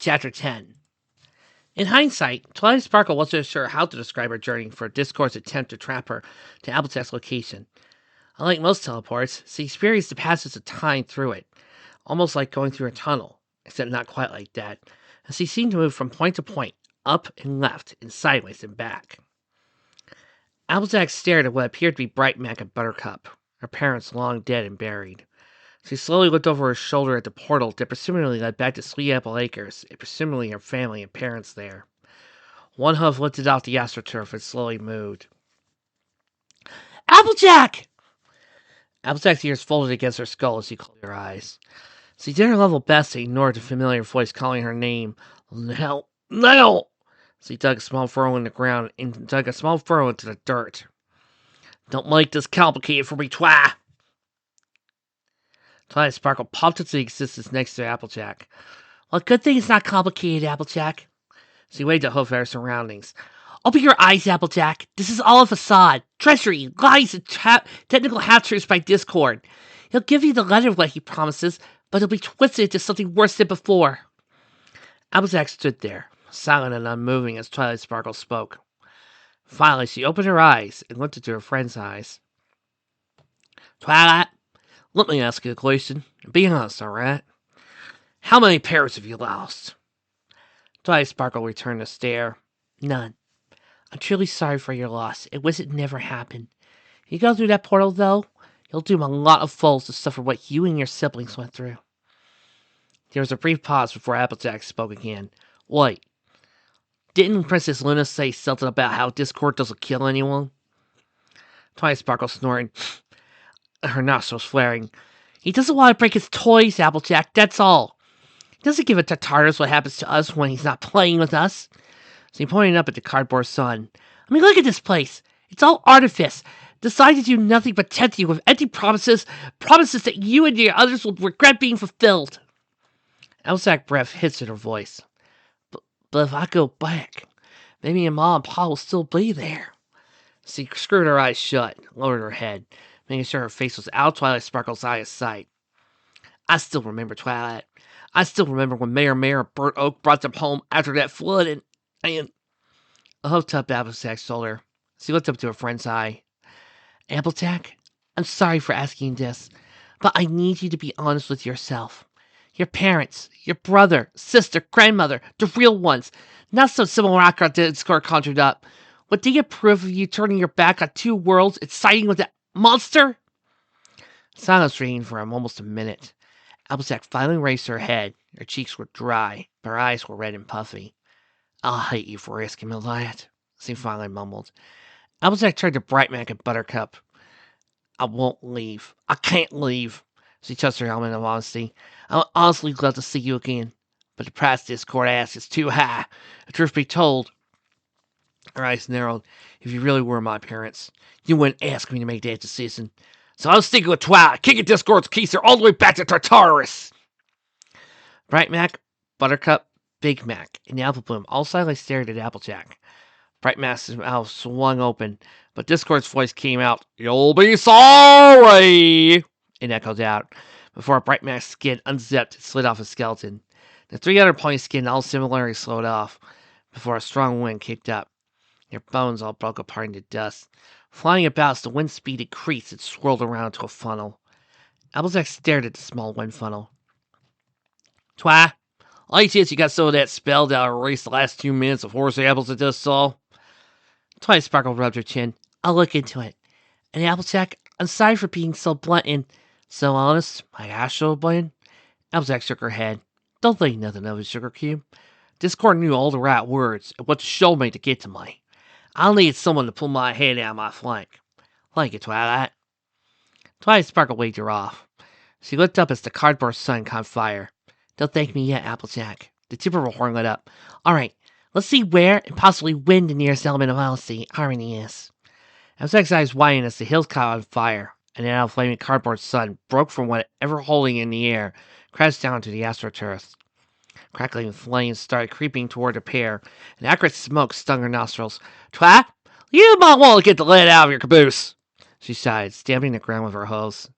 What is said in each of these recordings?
Chapter 10. In hindsight, Twilight Sparkle wasn't sure how to describe her journey for Discord's attempt to trap her to Applejack's location. Unlike most teleports, she experienced the passage of time through it, almost like going through a tunnel, except not quite like that, as she seemed to move from point to point, up and left, and sideways and back. Applejack stared at what appeared to be Bright Mac and Buttercup, her parents long dead and buried. She slowly looked over her shoulder at the portal that presumably led back to Sweet Apple Acres, and presumably her family and parents there. One hoof lifted off the astroturf and slowly moved. Applejack! Applejack's ears folded against her skull as she closed her eyes. She did her level best to ignore the familiar voice calling her name. Nell! Nell! She dug a small furrow in the ground and dug a small furrow into the dirt. Don't make this complicated for me, Twa! Twilight Sparkle popped into existence next to Applejack. Well, good thing it's not complicated, Applejack. She waved a hoof at her surroundings. Open your eyes, Applejack. This is all a facade. Treachery, lies, and technical half-truths by Discord. He'll give you the letter of what he promises, but it'll be twisted into something worse than before. Applejack stood there, silent and unmoving as Twilight Sparkle spoke. Finally, she opened her eyes and looked into her friend's eyes. Twilight, let me ask you a question. Be honest, all right? How many parents have you lost? Twilight Sparkle returned the stare. None. I'm truly sorry for your loss. It wish it never happened. If you go through that portal, though, you'll doom a lot of fools to suffer what you and your siblings went through. There was a brief pause before Applejack spoke again. Wait. Didn't Princess Luna say something about how Discord doesn't kill anyone? Twilight Sparkle snorted, her nostrils flaring. He doesn't want to break his toys, Applejack, that's all. He doesn't give a Tartarus what happens to us when he's not playing with us. So he pointed up at the cardboard sun. I mean, look at this place. It's all artifice, designed to do nothing but tempt you with empty promises that you and the others will regret being fulfilled. Applejack's breath hissed in her voice. But if I go back, maybe your mom and pa will still be there. She screwed her eyes shut, lowered her head, making sure her face was out of Twilight Sparkle's eye of sight. I still remember, Twilight. I still remember when Mayor of Burnt Oak brought them home after that flood and a hoof tapped Applejack's shoulder. She looked up to her friend's eye. Applejack, I'm sorry for asking this, but I need you to be honest with yourself. Your parents, your brother, sister, grandmother, the real ones, not some simulacra that Discord conjured up. Would they approve of you turning your back on two worlds and siding with that monster? Silence reigned for almost a minute. Applejack finally raised her head. Her cheeks were dry, but her eyes were red and puffy. I'll hate you for asking me that, she finally mumbled. Applejack turned to Bright Mac and Buttercup. I won't leave. I can't leave. She touched her helmet of honesty. I would honestly love to see you again, but the price Discord asks is too high. The truth be told, her eyes narrowed. If you really were my parents, you wouldn't ask me to make that decision. So I'm sticking with Twilight, kicking Discord's keister all the way back to Tartarus. Bright Mac, Buttercup, Big Mac, and Apple Bloom all silently stared at Applejack. Bright Mac's mouth swung open, but Discord's voice came out. You'll be sorry! It echoed out, before Bright Mac's skin unzipped and slid off his skeleton. The three other pointy skin all similarly slowed off, before a strong wind kicked up. Their bones all broke apart into dust, flying about as the wind speed increased and swirled around into a funnel. Applejack stared at the small wind funnel. Twa, any chance you got some of that spell that'll erase the last 2 minutes of horse apples I just saw? Twilight Sparkle rubbed her chin. I'll look into it. And Applejack, I'm sorry for being so blunt and so honest. My astral blunt. Applejack shook her head. Don't think nothing of it, Sugar Cube. Discord knew all the right words and what to show me to get to me. I'll need someone to pull my head out of my flank. Like it, Twilight. Twilight Sparkle waved her off. She looked up as the cardboard sun caught fire. Don't thank me yet, Applejack. The tipper horn lit up. All right, let's see where and possibly when the nearest element of honesty harmony is. Applejack's eyes widened as the hills caught on fire, and now a flaming cardboard sun broke from whatever holding in the air, crashed down to the astroturf. Crackling flames started creeping toward the pair, and acrid smoke stung her nostrils. Twa, you might want to get the lead out of your caboose, she sighed, stamping the ground with her hose.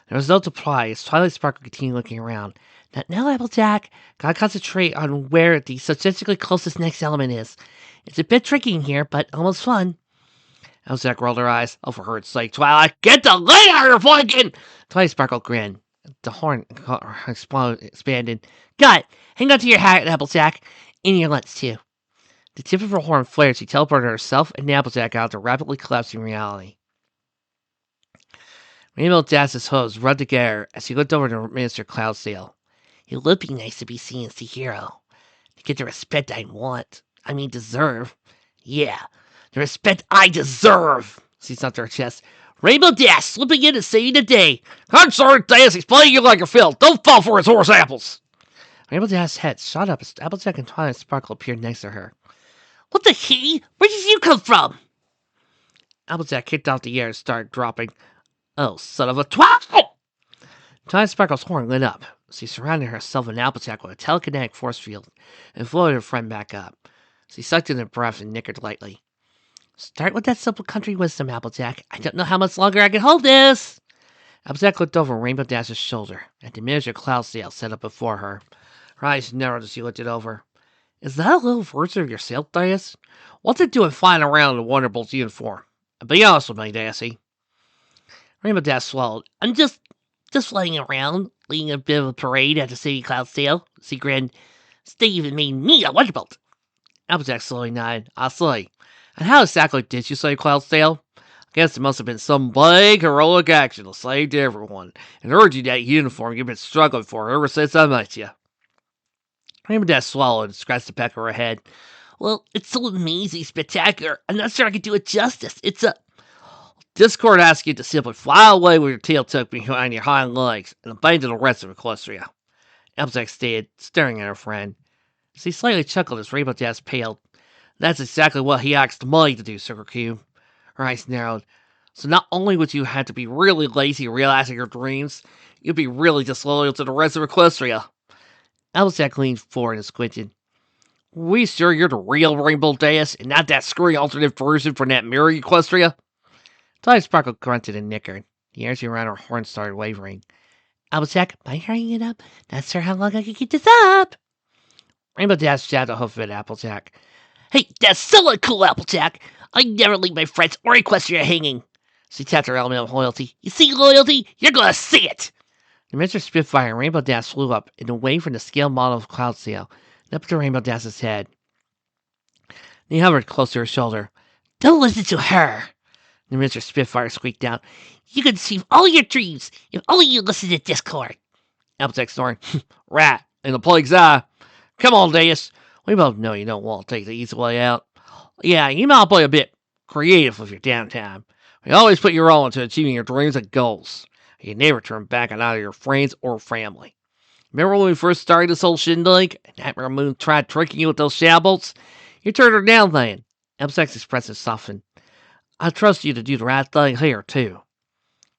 There was no reply as Twilight Sparkle continued looking around. Not now, Applejack. Gotta concentrate on where the statistically closest next element is. It's a bit tricky in here, but almost fun. Applejack rolled her eyes. Oh, for her sake, Twilight, get the lid out of your blinking! Twilight sparkled grin. The horn expanded. Got it. Hang on to your hat, Applejack. And your lens, too. The tip of her horn flared. She teleported herself and Applejack out of rapidly collapsing reality. Rainbow Dazz's hose rubbed together as he looked over to Minister Cloudsdale. It would be nice to be seen as the hero. To get the respect I want. I mean, deserve. Yeah, the respect I deserve. She thumped her chest. Rainbow Dash slipping in and saving the day. I'm sorry, Dash. He's playing you like a Phil. Don't fall for his horse apples. Rainbow Dash's head shot up as Applejack and Twilight Sparkle appeared next to her. What the he? Where did you come from? Applejack kicked off the air and started dropping. Oh, son of a twat! Twilight Sparkle's horn lit up. She surrounded herself and Applejack with a telekinetic force field and floated her friend back up. She sucked in her breath and nickered lightly. Start with that simple country wisdom, Applejack. I don't know how much longer I can hold this. Applejack looked over Rainbow Dash's shoulder at the miniature cloud sail set up before her. Her eyes narrowed as she looked it over. Is that a little version of your sail, Dias? What's it doing flying around in a Wonderbolt's uniform? Be honest with me, Dassy. Rainbow Dash swallowed. I'm just flying around, leading a bit of a parade at the city cloud sail. She grinned. They even made me a Wonderbolt. Applejack slowly nodded. I see. And how exactly did you say Cloudsdale? I guess it must have been some big heroic action to save everyone and earned you that uniform you've been struggling for ever since I met you. Rainbow Dash swallowed and scratched the back of her head. Well, it's so amazing, spectacular. I'm not sure I can do it justice. It's a... Discord asks you to simply fly away with your tail tucked behind your hind legs and abandon the rest of Equestria. Applejack stayed, staring at her friend. She slightly chuckled as Rainbow Dash paled. That's exactly what he asked me to do, Sugar Cube. Her eyes narrowed. So not only would you have to be really lazy realizing your dreams, you'd be really disloyal to the rest of Equestria. Applejack leaned forward and squinted. We sure you're the real Rainbow Dash and not that screwy alternate version from that mirror Equestria? Twilight Sparkle grunted and nickered. The energy around her horn started wavering. Applejack, by hurrying it up, not sure how long I can keep this up. Rainbow Dash jabbed a hoof at Applejack. Hey, that's so uncool, Applejack. I never leave my friends or Equestria hanging. She tapped her element of loyalty. You see loyalty? You're gonna see it! The Mr. Spitfire and Rainbow Dash flew up and away from the scale model of Cloudsail and up to Rainbow Dash's head. They hovered close to her shoulder. Don't listen to her! The Mr. Spitfire squeaked out. You can achieve all your dreams if only you listen to Discord. Applejack snored. Rat, in the plague's eye. Come on, Dash. We both know you don't want to take the easy way out. Yeah, you might play a bit creative with your downtime. You always put your all into achieving your dreams and goals. You never turn back on either your friends or family. Remember when we first started this whole shindig, and Nightmare Moon tried tricking you with those shambles? You turned her down then. Applejack's expression softened. I trust you to do the right thing here, too.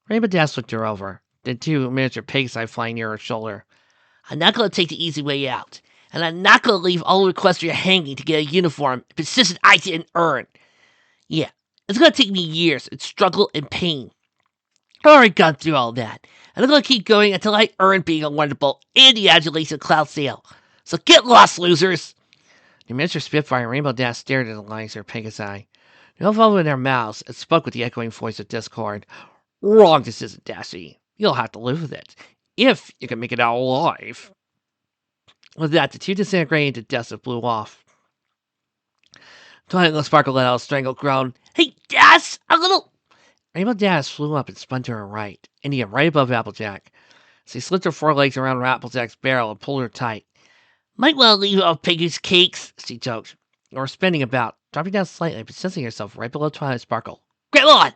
Rainbow Dash looked her over, then two miniature pigs eye flying near her shoulder. I'm not going to take the easy way out, and I'm not going to leave all of Equestria hanging to get a uniform position I didn't earn. Yeah, it's going to take me years and struggle and pain. I've already gone through all that, and I'm going to keep going until I earn being a Wonderbolt and the adulation of Cloudsail. So get lost, losers! The miniature Spitfire and Rainbow Dash stared at the lines of her pink's eye. They all followed in their mouths and spoke with the echoing voice of Discord. Wrong decision, Dashy. You'll have to live with it, if you can make it out alive. With that, the two disintegrated into dust and blew off. Twilight Sparkle let out a strangled groan. Hey, Dash! A little... Rainbow Dash flew up and spun to her right, ending right above Applejack. She slipped her forelegs around Applejack's barrel and pulled her tight. Might well leave off Piggy's cakes, she joked. Or spinning about, dropping down slightly, but sensing herself right below Twilight Sparkle. Grab on!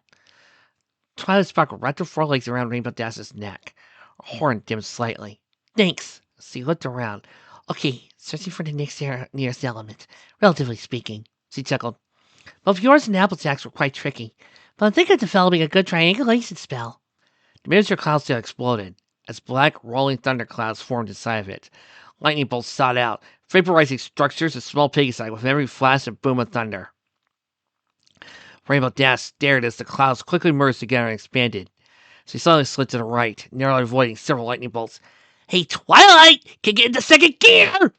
Twilight Sparkle wrapped her forelegs around Rainbow Dash's neck. Her horn dimmed slightly. Thanks. She looked around. Okay, searching for the nearest element, relatively speaking. She chuckled. Both yours and Applejack's were quite tricky, but I'm thinking of developing a good triangulation spell. The miniature cloud sail exploded, as black, rolling thunderclouds formed inside of it. Lightning bolts shot out, vaporizing structures and small piggy sight with every flash and boom of thunder. Rainbow Dash stared as the clouds quickly merged together and expanded. She suddenly slid to the right, narrowly avoiding several lightning bolts. Hey, Twilight! Can get into second gear!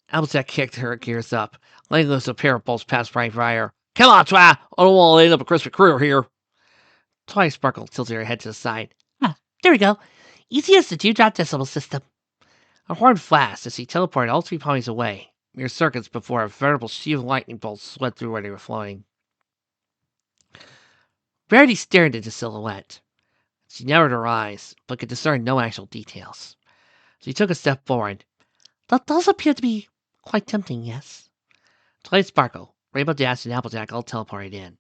Applejack kicked her gears up, letting loose a pair of bolts past Bright Fire. Come on, Twi! I don't want to end up a crispy career here. Twilight sparkled, tilting her head to the side. Ah, there we go. Easy as the dewdrop decimal system. A horn flashed as he teleported all 3 ponies away, mere seconds before a veritable sheet of lightning bolts swept through where they were flying. Rarity stared into silhouette. She narrowed her eyes, but could discern no actual details. She took a step forward. That does appear to be quite tempting, yes? Twilight Sparkle, Rainbow Dash, and Applejack all teleported in.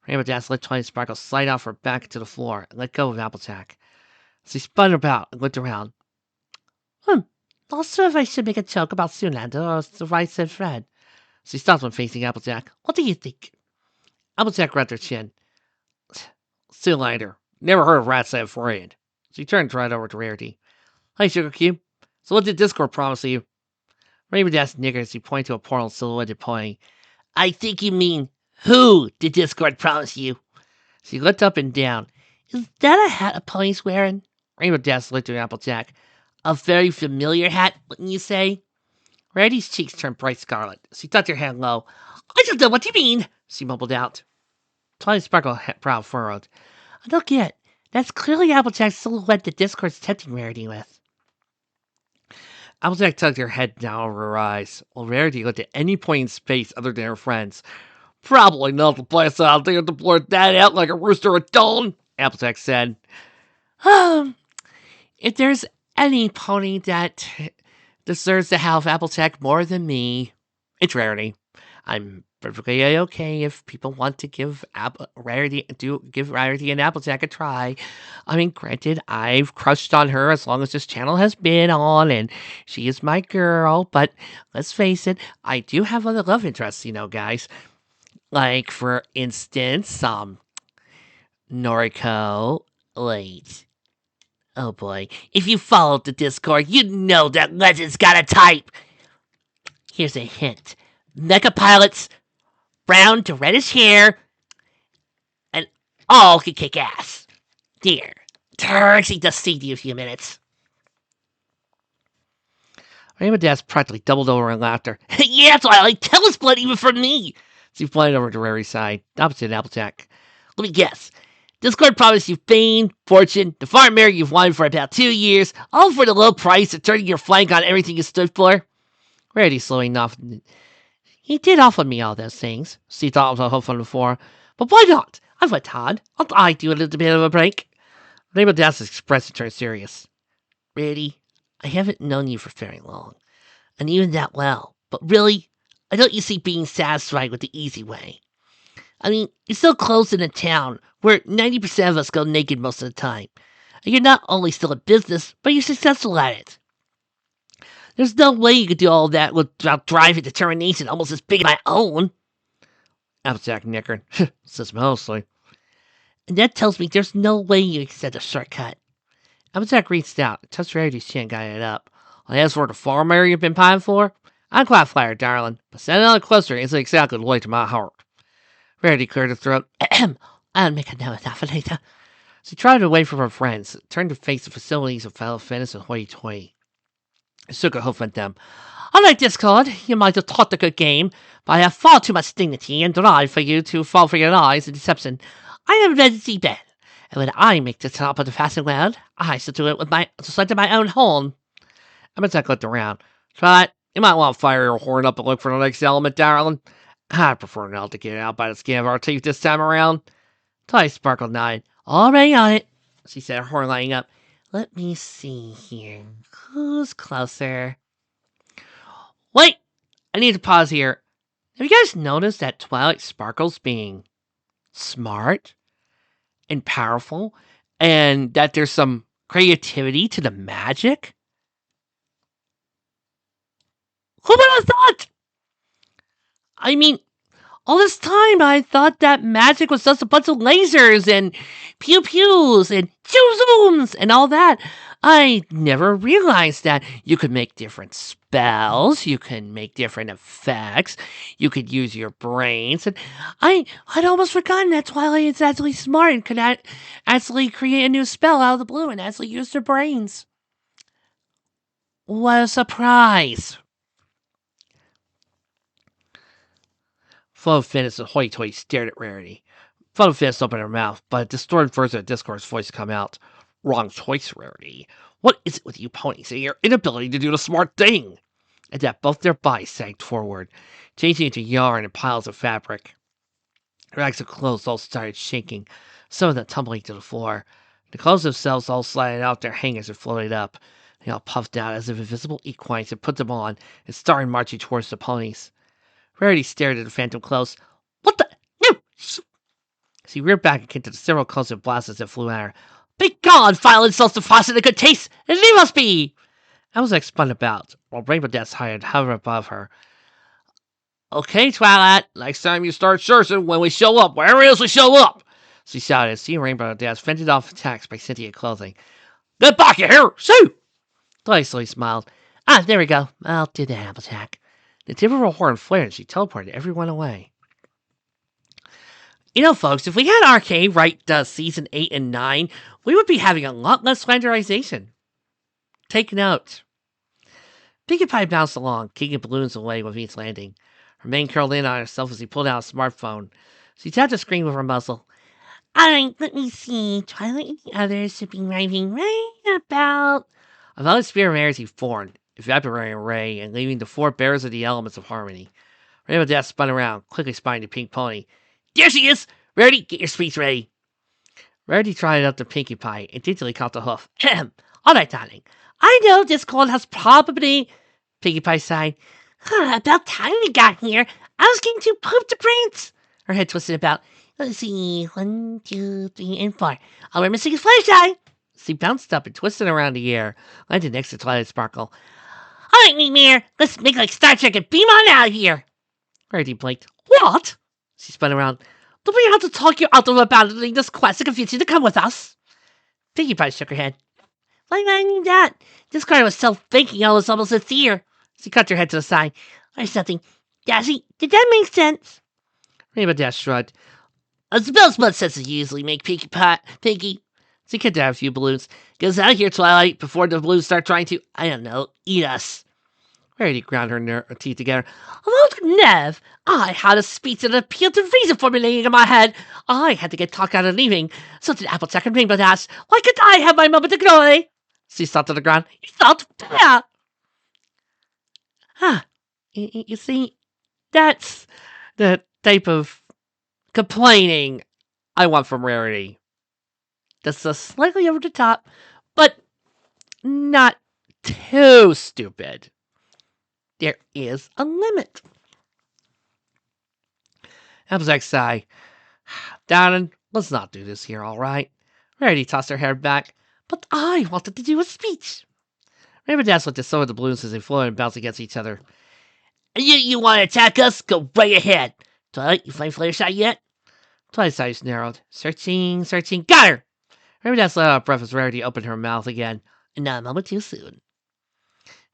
Rainbow Dash let Twilight Sparkle slide off her back to the floor and let go of Applejack. She spun about and looked around. Not sure if I should make a joke about Zoolander or the right said Fred. She stopped when facing Applejack. What do you think? Applejack rubbed her chin. Zoolander. Never heard of rats that afraid. She turned right over to Rarity. Hi, Sugar Cube. So what did Discord promise you? Rainbow Dash niggered as he pointed to a portal silhouetted pony. I think you mean, who did Discord promise you? She looked up and down. Is that a hat a pony's wearing? Rainbow Dash looked at Applejack. A very familiar hat, wouldn't you say? Rarity's cheeks turned bright scarlet. She tucked her head low. I don't know what you mean, she mumbled out. Twilight Sparkle brow furrowed. I don't get it. That's clearly Applejack's silhouette that Discord's tempting Rarity with. Applejack tugged her head down over her eyes, while Rarity looked at any point in space other than her friends. Probably not the place out there to blurt that out like a rooster at dawn, Applejack said. If there's any pony that deserves to have Applejack more than me, it's Rarity. I'm perfectly okay if people want to give Rarity and Applejack a try. I mean, granted, I've crushed on her as long as this channel has been on, and she is my girl, but let's face it, I do have other love interests, guys. Like, for instance, Noriko. Wait. Oh boy. If you followed the Discord, you'd know that Legend's got a type. Here's a hint. Mecha pilots, brown to reddish hair, and all can kick ass. Dear. Turksy just see you a few minutes. Rainbow Dash practically doubled over in laughter. Yeah, Twilight, tell us blood even from me. She flied over to Rary's side, opposite Applejack. Let me guess. Discord promised you fame, fortune, the farm mare you've wanted for about 2 years, all for the low price of turning your flank on everything you stood for. Rarity slowing off. He did offer me all those things, she thought with a hope on the floor. But why not? I've worked hard. I do a little bit of a break. Rainbow Dash's expression turned serious. Rarity, I haven't known you for very long, and even that well. But really, I don't you see being satisfied with the easy way. I mean, you're so close in a town where 90% of us go naked most of the time. And you're not only still in business, but you're successful at it. There's no way you could do all that without drive and determination almost as big as my own. Applejack nickered. Says mostly. And that tells me there's no way you accept a shortcut. Applejack reached out, touched Rarity's chin, and got it up. As for the farm area you've been pining for, I'm quite flattered, darling, but sending on a cluster isn't exactly the way to my heart. Rarity cleared her throat. I'll make a note of that for later. She trotted away from her friends, turned to face the facilities of fellow Fennis and hoity-toity. Shook a hoof at them. Unlike Discord, you might have taught a good game, but I have far too much dignity and drive for you to fall for your lies and deception. I am ready to bet, and when I make the top of the fashion world, I shall do it with my own horn. Applejack looked around. Try it. You might want to fire your horn up and look for the next element, darling. I prefer not to get it out by the skin of our teeth this time around. Twilight Sparkle nodded. Already on it, she said, her horn lighting up. Let me see here. Who's closer? Wait! I need to pause here. Have you guys noticed that Twilight Sparkle's being smart and powerful, and that there's some creativity to the magic? Who would have thought? I mean, all this time I thought that magic was just a bunch of lasers and pew-pews and choo-zooms and all that. I never realized that you could make different spells, you can make different effects, you could use your brains, and I'd almost forgotten that Twilight is actually smart and could actually create a new spell out of the blue and actually use their brains. What a surprise! Full of Phyllis and hoity-toity stared at Rarity. Full of Phyllis opened her mouth, but a distorted version of Discord's voice come out. Wrong choice, Rarity. What is it with you ponies and your inability to do the smart thing? At that, both their bodies sagged forward, changing into yarn and piles of fabric. Rags of clothes all started shaking, some of them tumbling to the floor. The clothes themselves all slided out their hangers and floated up. They all puffed out as if invisible equines had put them on and started marching towards the ponies. Rarity stared at the phantom clothes. What the? No! She reared back and kicked at the several clothes and blouses that flew at her. Be gone, vile insults to foster the good taste, and leave us be! Elzak spun about, while Rainbow Dash hovered above her. Okay, Twilight, next time you start searching when we show up, wherever it is we show up, she shouted as she and Rainbow Dash fended off attacks by sentient clothing. Get back here, shoot! Twilight slowly smiled. Ah, there we go. I'll do the amp attack. The tip of her horn flared and she teleported everyone away. You know, folks, if we had Arcade write Season 8 and 9, we would be having a lot less slenderization. Take note. Pinkie Pie bounced along, kicking balloons away with each landing. Her mane curled in on herself as he pulled out a smartphone. She tapped the screen with her muzzle. Alright, let me see. Twilight and the others should be arriving right about... A violet spear of Rarity formed, evaporating Ray and leaving the four bearers of the elements of harmony. Rainbow Dash spun around, quickly spying the pink pony. There she is! Rarity, get your speech ready. Rarity trotted up to Pinkie Pie and digitally caught the hoof. Ahem. All right, darling. I know this cold has probably... Pinkie Pie sighed. About time we got here. I was getting too pooped to prance. Her head twisted about. Let's see. 1, 2, 3, and 4. Oh, we're missing a flashlight. She bounced up and twisted around the air, landed next to Twilight Sparkle. All right, Mare, let's make like Star Trek and beam on out of here. Rarity blinked. What? She spun around. Do we have to talk you out of abandoning this quest to convince you to come with us? Pinkie Pie shook her head. Why did I need that? This card was self-thinking I was almost sincere. She cut her head to the side. Or something. Dashy, did that make sense? Rainbow Dash shrugged. It's about as much sense as you usually make, Pinkie. She kicked out a few balloons. Get us out of here, Twilight, before the balloons start trying to, I don't know, eat us. Rarity ground her teeth together. Lord Nev, I had a speech and appeal to reason formulating in my head. I had to get talked out of leaving. So did Applejack and Rainbow Dash. Why couldn't I have my moment of glory? She stopped to the ground. It's not fair. You see, that's the type of complaining I want from Rarity. That's just slightly over the top, but not too stupid. There is a limit. Applejack sighed. Darling, let's not do this here, all right? Rarity tossed her hair back. But I wanted to do a speech. Rainbow Dash looked at some of the balloons as they floated and bounced against each other. You want to attack us? Go right ahead. Twilight, you find Fluttershy yet? Twilight's eyes narrowed. Searching. Got her! Rainbow Dash let out a breath as Rarity opened her mouth again. Not a moment too soon.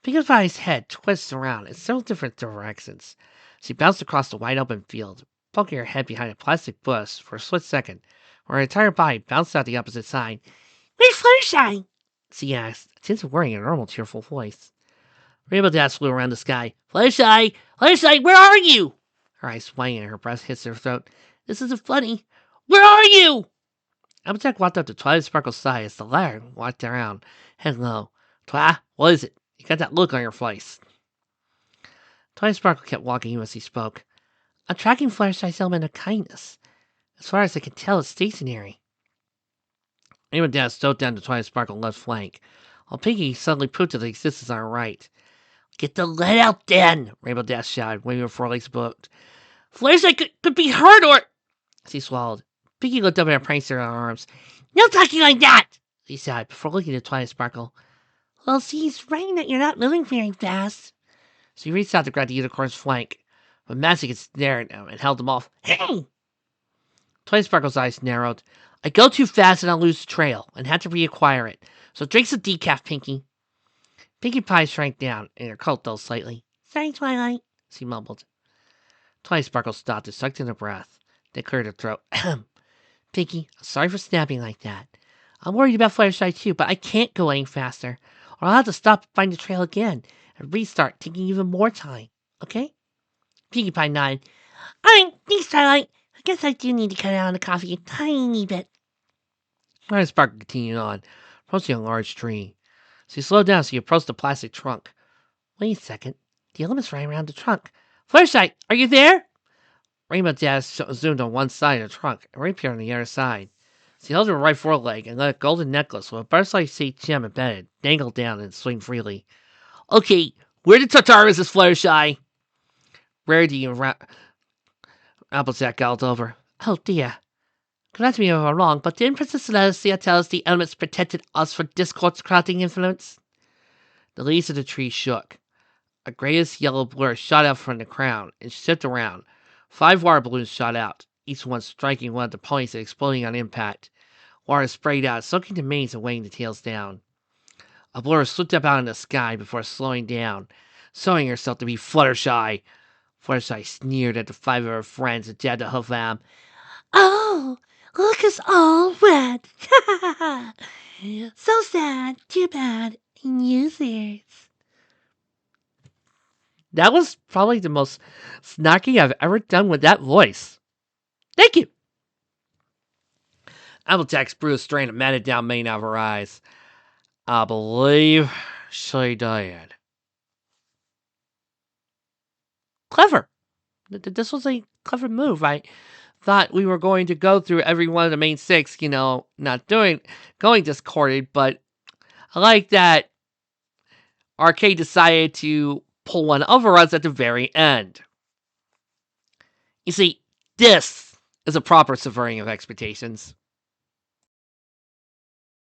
Pinkie Pie's head twisted around in several different directions. She bounced across the wide open field, poking her head behind a plastic bush for a split second, where her entire body bounced out the opposite side. Where's Fluttershy? She asked, a tinge of worry in a normal, cheerful voice. Rainbow Dash flew around the sky. Fluttershy, where are you? Her eyes widened and her breath hissed her throat. This isn't funny. Where are you? Applejack walked up to Twilight Sparkle's side as the latter walked around, head low. Twi, what is it? You got that look on your face. Twilight Sparkle kept walking as he spoke. I'm tracking Fluttershy's element of kindness. As far as I can tell, it's stationary. Rainbow Dash dove down to Twilight Sparkle's left flank, while Pinkie suddenly proved to the existence on her right. Get the lead out then, Rainbow Dash shouted, waving her forelegs about. Fluttershy could be hurt or... She swallowed. Pinkie looked up at her prankster in her arms. No talking like that, she sighed, before looking at Twilight Sparkle. Well, see, he's right that you're not moving very fast. She reached out to grab the unicorn's flank, but Magic had snared him and held him off. Hey! Twilight Sparkle's eyes narrowed. I go too fast and I'll lose the trail, and have to reacquire it. So drink some decaf, Pinkie. Pinkie Pie shrank down, and her coat dulled slightly. Sorry, Twilight, she mumbled. Twilight Sparkle stopped and sucked in her breath, then cleared her throat. Pinkie, I'm sorry for snapping like that. I'm worried about Fluttershy too, but I can't go any faster, or I'll have to stop and find the trail again and restart, taking even more time. Okay? Pinkie Pie nodded. Alright, thanks, Starlight. I guess I do need to cut out on the coffee a tiny bit. Ryan Sparkle continued on, approaching a large tree. So he slowed down as he approached the plastic trunk. Wait a second. The element's right around the trunk. Fluttershy, are you there? Rainbow Dash zoomed on one side of the trunk and reappeared on the other side. So he held her right foreleg and let a golden necklace with a butterfly-shaped gem embedded dangle down and swing freely. Okay, where the Tartar is this Fluttershy? Rarity and Applejack galloped over. Oh dear. Correct me if I'm wrong, but didn't Princess Celestia tell us the elements protected us from Discord's crowding influence? The leaves of the tree shook. A grayish yellow blur shot out from the crown and shifted around. 5 water balloons shot out, each one striking one of the ponies and exploding on impact. Water sprayed out, soaking the manes and weighing the tails down. A blur slipped up out in the sky before slowing down, showing herself to be Fluttershy. Fluttershy sneered at the 5 of her friends and jabbed a hoof at him. Oh, look, us all wet. So sad. Too bad. Users. That was probably the most snarky I've ever done with that voice. Thank you. Applejack's bruised strain of matted down mane out of her eyes. I believe she did. Clever. This was a clever move. I thought we were going to go through every one of the main 6, not going discorded, but I like that Arcade decided to pull one over us at the very end. You see, this is a proper subverting of expectations.